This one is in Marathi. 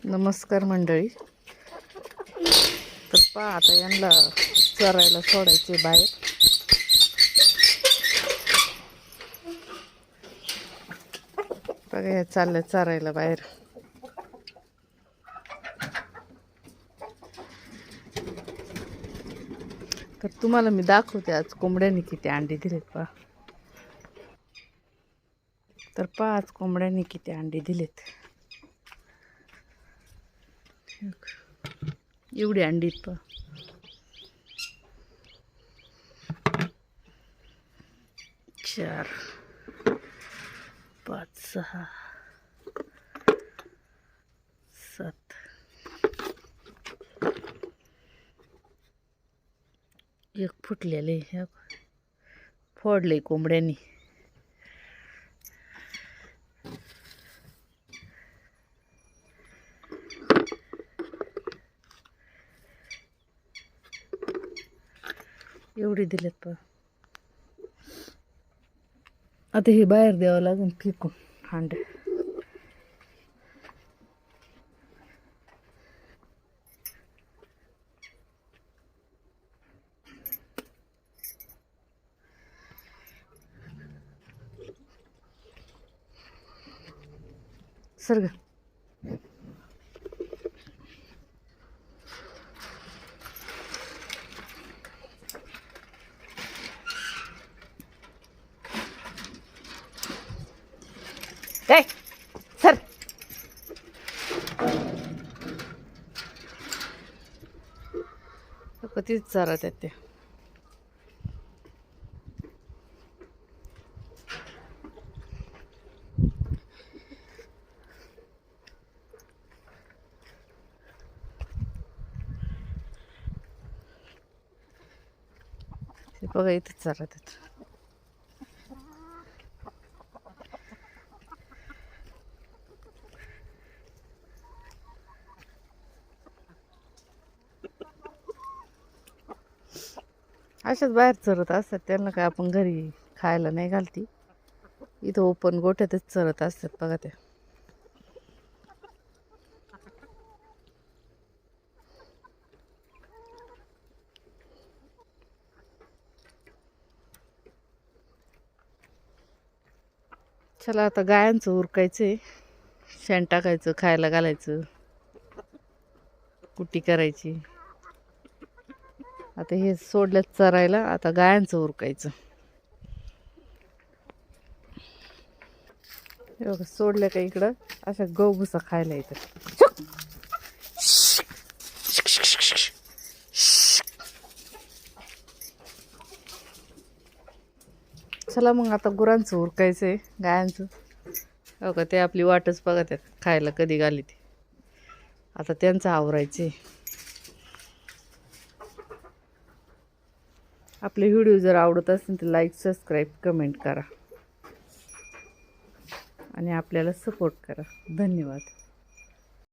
नमस्कार मंडळी. तर पहा आता यांना चरायला सोडायचे बाहेर. बघा हे चाललं चरायला बाहेर. तर तुम्हाला मी दाखवते आज कोंबड्यांनी किती अंडी दिलेत पहा. तर पहा आज कोंबड्यांनी किती अंडी दिलेत. एवढी अंडी पहा. 4 5 6 7 एक फुटलेले फोडले कोंबड्यांनी. एवढी दिलेत पहा. आता हे बाहेर द्यावं लागेल फेकून अंडे. सरग काय सर. कधीच चारत आहेत ते. बघा इथेच चालत आहेत. अशाच बाहेर चरत असतात. त्यांना काय आपण घरी खायला नाही घालती. इथं ओपन गोठ्यातच चरत असतात बघा ते. चला आता गायांचं उरकायचंय. शेण टाकायचं, खायला घालायचं, कुट्टी करायची. आता हे सोडलं चरायला. आता गायांचं उरकायचं. हे बघा सोडलं का इकडं अशा गहू-भुसा खायला येतात. चला मग आता गुरांचं उरकायचंय, गायांचं. हो का ते आपली वाटच बघत आहेत खायला कधी घाली ती. आता त्यांचं आवरायचंय. आपले व्हिडिओ जर आवडत असेल तर लाईक, सबस्क्राईब, कमेंट करा आणि आपल्याला सपोर्ट करा. धन्यवाद.